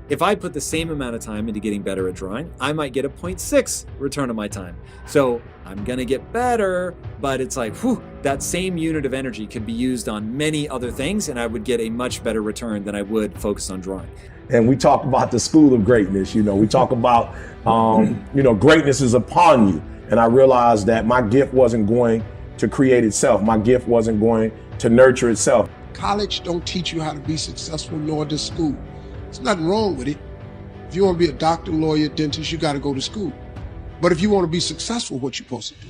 If I put the same amount of time into getting better at drawing, I might get a 0.6 return on my time. So I'm gonna get better, but it's like, whew, that same unit of energy could be used on many other things, and I would get a much better return than I would focus on drawing. And we talk about the school of greatness, we talk about, greatness is upon you. And I realized that my gift wasn't going to create itself. My gift wasn't going to nurture itself. College don't teach you how to be successful, nor does school. There's nothing wrong with it. If you want to be a doctor, lawyer, dentist, you got to go to school. But if you want to be successful, what you're supposed to do?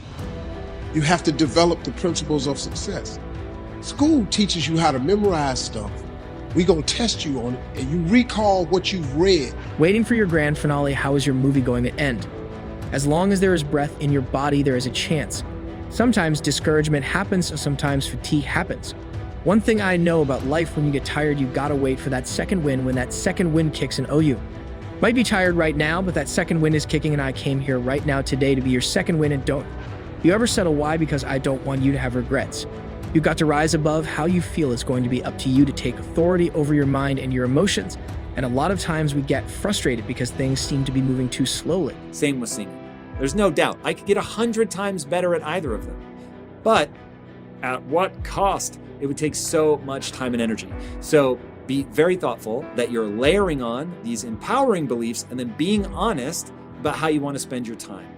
You have to develop the principles of success. School teaches you how to memorize stuff. We're going to test you on it, and you recall what you've read. Waiting for your grand finale, how is your movie going to end? As long as there is breath in your body, there is a chance. Sometimes discouragement happens, so sometimes fatigue happens. One thing I know about life, when you get tired, you gotta wait for that second win. When that second win kicks in, you might be tired right now, but that second win is kicking, and I came here right now today to be your second win. And don't you ever settle. Why? Because I don't want you to have regrets. You got to rise above. How you feel is going to be up to you to take authority over your mind and your emotions. And a lot of times we get frustrated because things seem to be moving too slowly. Same with singing. There's no doubt I could get 100 times better at either of them. But at what cost? It would take so much time and energy. So be very thoughtful that you're layering on these empowering beliefs and then being honest about how you want to spend your time.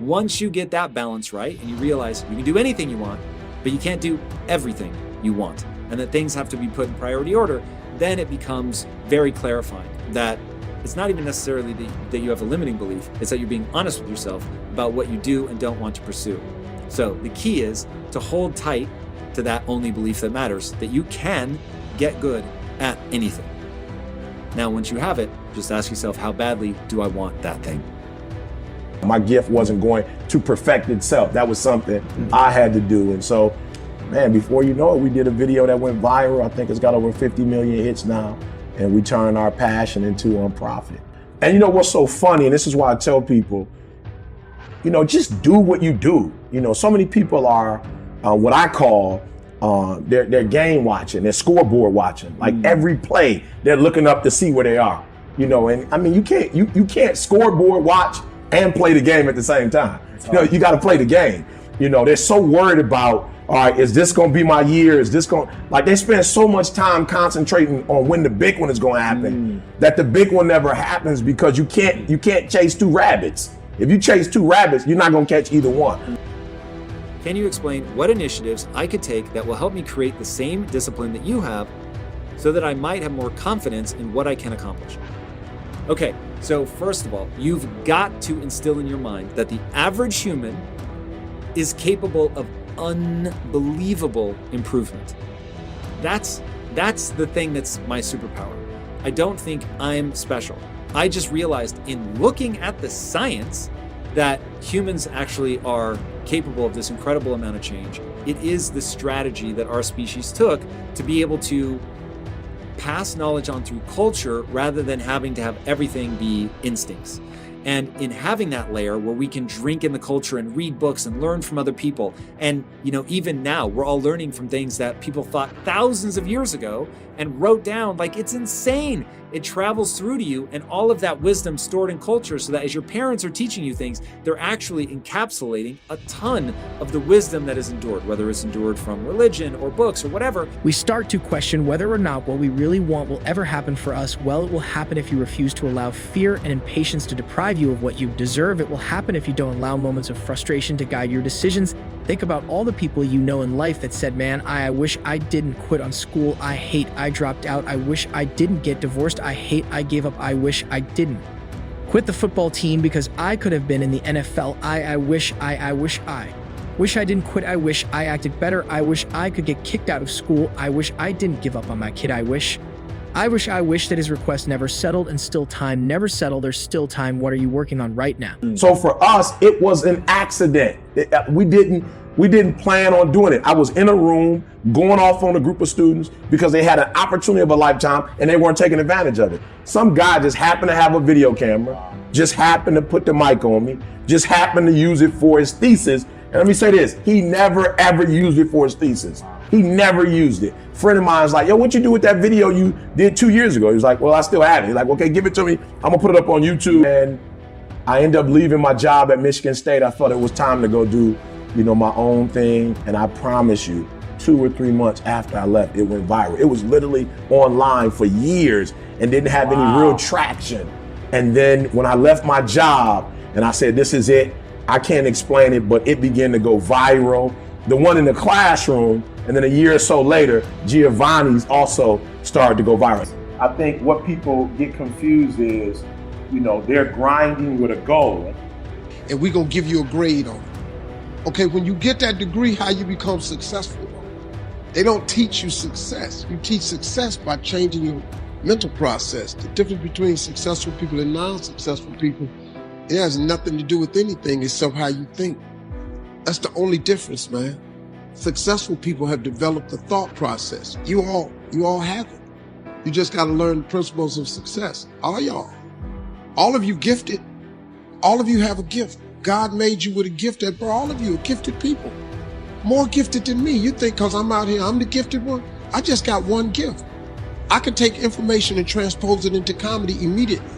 Once you get that balance right and you realize you can do anything you want, but you can't do everything you want, and that things have to be put in priority order, then it becomes very clarifying that it's not even necessarily that you have a limiting belief, it's that you're being honest with yourself about what you do and don't want to pursue. So the key is to hold tight to that only belief that matters, that you can get good at anything. Now, once you have it, just ask yourself, how badly do I want that thing? My gift wasn't going to perfect itself. That was something I had to do. And so, man, before you know it, we did a video that went viral. I think it's got over 50 million hits now. And we turned our passion into profit. And you know what's so funny, and this is why I tell people, just do what you do. So many people are what I call they're game watching, they're scoreboard watching. Like every play, they're looking up to see where they are. And I mean, you can't scoreboard watch and play the game at the same time. You got to play the game. They're so worried about, all right, is this going to be my year? Is this going, like, they spend so much time concentrating on when the big one is going to happen that the big one never happens, because you can't chase two rabbits. If you chase two rabbits, you're not going to catch either one. Can you explain what initiatives I could take that will help me create the same discipline that you have so that I might have more confidence in what I can accomplish? Okay, so first of all, you've got to instill in your mind that the average human is capable of unbelievable improvement. That's the thing that's my superpower. I don't think I'm special. I just realized in looking at the science that humans actually are capable of this incredible amount of change. It is the strategy that our species took to be able to pass knowledge on through culture rather than having to have everything be instincts. And in having that layer where we can drink in the culture and read books and learn from other people, and even now we're all learning from things that people thought thousands of years ago and wrote down, like, it's insane. It travels through to you, and all of that wisdom stored in culture, so that as your parents are teaching you things, they're actually encapsulating a ton of the wisdom that is endured, whether it's endured from religion or books or whatever. We start to question whether or not what we really want will ever happen for us. Well, it will happen if you refuse to allow fear and impatience to deprive you of what you deserve. It will happen if you don't allow moments of frustration to guide your decisions. Think about all the people you know in life that said, man, I wish I didn't quit on school. I hate I dropped out. I wish I didn't get divorced. I hate I gave up. I wish I didn't quit the football team because I could have been in the NFL. I wish I didn't quit. I wish I acted better. I wish I could get kicked out of school. I wish I didn't give up on my kid. I wish that his request never settled, and still time never settled. There's still time. What are you working on right now? So for us, it was an accident. We didn't plan on doing it. I was in a room going off on a group of students because they had an opportunity of a lifetime and they weren't taking advantage of it. Some guy just happened to have a video camera, just happened to put the mic on me, just happened to use it for his thesis. And let me say this, he never ever used it for his thesis. He never used it. A friend of mine's like, yo, what you do with that video you did 2 years ago? He was like, well, I still have it. He's like, okay, give it to me. I'm gonna put it up on YouTube. And I ended up leaving my job at Michigan State. I felt it was time to go do, my own thing. And I promise you, 2 or 3 months after I left, it went viral. It was literally online for years and didn't have any real traction. And then when I left my job and I said, this is it, I can't explain it, but it began to go viral. The one in the classroom, and then a year or so later, Giovanni's also started to go viral. I think what people get confused is, they're grinding with a goal. And we're going to give you a grade on it. Okay, when you get that degree, how you become successful. They don't teach you success. You teach success by changing your mental process. The difference between successful people and non-successful people, it has nothing to do with anything except how you think. That's the only difference, man. Successful people have developed the thought process. You all have it. You just got to learn the principles of success. All y'all. All of you gifted. All of you have a gift. God made you with a gift that all of you are gifted people. More gifted than me. You think because I'm out here, I'm the gifted one? I just got one gift. I can take information and transpose it into comedy immediately.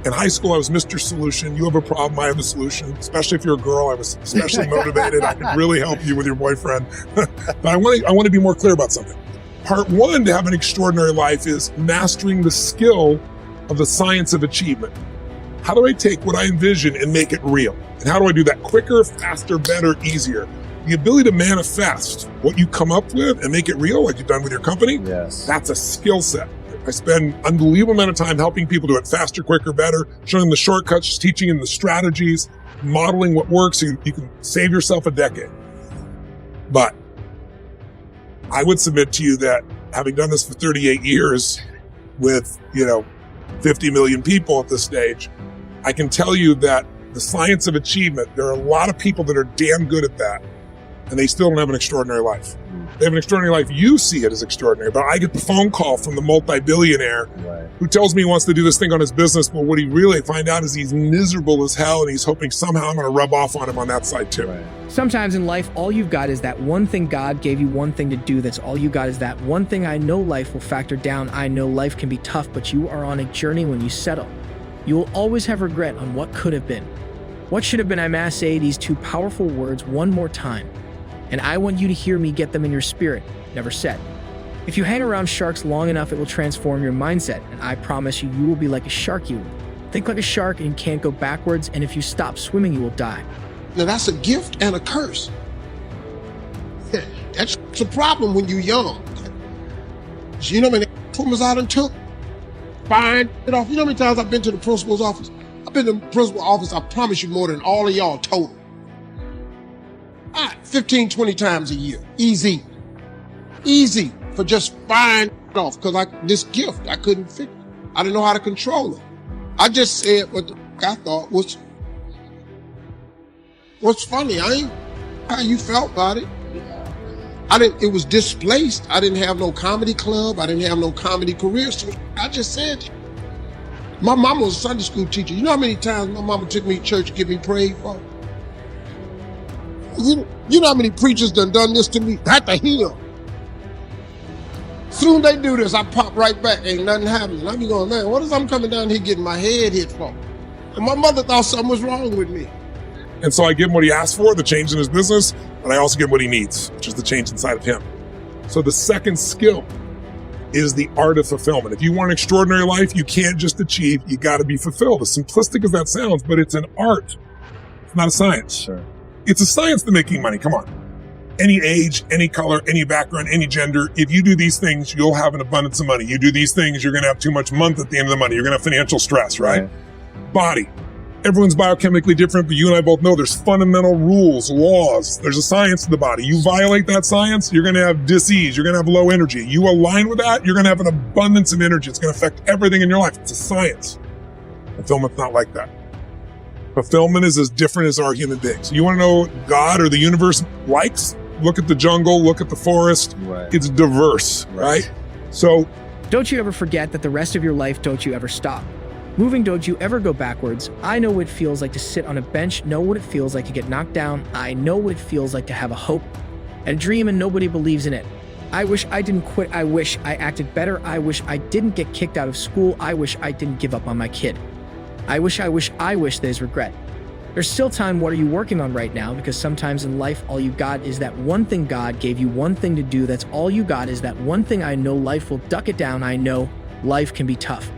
In high school, I was Mr. Solution. You have a problem, I have a solution. Especially if you're a girl, I was especially motivated. I could really help you with your boyfriend. But I want to be more clear about something. Part 1 to have an extraordinary life is mastering the skill of the science of achievement. How do I take what I envision and make it real? And how do I do that quicker, faster, better, easier? The ability to manifest what you come up with and make it real, like you've done with your company, that's a skill set. I spend an unbelievable amount of time helping people do it faster, quicker, better, showing them the shortcuts, teaching them the strategies, modeling what works so you can save yourself a decade. But I would submit to you that having done this for 38 years with, 50 million people at this stage, I can tell you that the science of achievement, there are a lot of people that are damn good at that, and they still don't have an extraordinary life. They have an extraordinary life. You see it as extraordinary, but I get the phone call from the multi-billionaire who tells me he wants to do this thing on his business, but what he really find out is he's miserable as hell, and he's hoping somehow I'm going to rub off on him on that side too. Sometimes in life, all you've got is that one thing God gave you one thing to do. That's all you got is that one thing. I know life will factor down. I know life can be tough, but you are on a journey when you settle. You will always have regret on what could have been. What should have been. I must say these 2 powerful words one more time. And I want you to hear me get them in your spirit. Never said. If you hang around sharks long enough, it will transform your mindset. And I promise you, you will be like a shark. You will think like a shark and you can't go backwards. And if you stop swimming, you will die. Now that's a gift and a curse. That's a problem when you're young. You know how many swimmers I done took? Fine it off. You know how many times I've been to the principal's office? I've been to the principal's office, I promise you, more than all of y'all total. 15, 20 times a year. Easy for just fine it off because this gift, I couldn't fix it. I didn't know how to control it. I just said what I thought was what's funny. I ain't how you felt about it. It was displaced. I didn't have no comedy club. I didn't have no comedy career. So I just said, my mama was a Sunday school teacher. You know how many times my mama took me to church to give me praise for? You know how many preachers done this to me? At the heel. Soon they do this, I pop right back. Ain't nothing happening. I be going, man, what is I'm coming down here getting my head hit for? And my mother thought something was wrong with me. And so I give him what he asked for, the change in his business, but I also give him what he needs, which is the change inside of him. So the second skill is the art of fulfillment. If you want an extraordinary life, you can't just achieve, you got to be fulfilled. As simplistic as that sounds, but it's an art. It's not a science. Sure. It's a science to making money. Come on. Any age, any color, any background, any gender, if you do these things, you'll have an abundance of money. You do these things, you're going to have too much month at the end of the money. You're going to have financial stress, right? Body. Everyone's biochemically different, but you and I both know there's fundamental rules, laws. There's a science to the body. You violate that science, you're going to have disease. You're going to have low energy. You align with that, you're going to have an abundance of energy. It's going to affect everything in your life. It's a science. Fulfillment's not like that. Fulfillment is as different as our human beings. You want to know what God or the universe likes? Look at the jungle, look at the forest. Right. It's diverse, right? So don't you ever forget that the rest of your life, don't you ever stop. Moving, don't you ever go backwards. I know what it feels like to sit on a bench, know what it feels like to get knocked down. I know what it feels like to have a hope and a dream and nobody believes in it. I wish I didn't quit. I wish I acted better. I wish I didn't get kicked out of school. I wish I didn't give up on my kid. I wish there's regret. There's still time. What are you working on right now? Because sometimes in life, all you got is that one thing. God gave you one thing to do. That's all you got is that one thing. I know life will duck it down. I know life can be tough.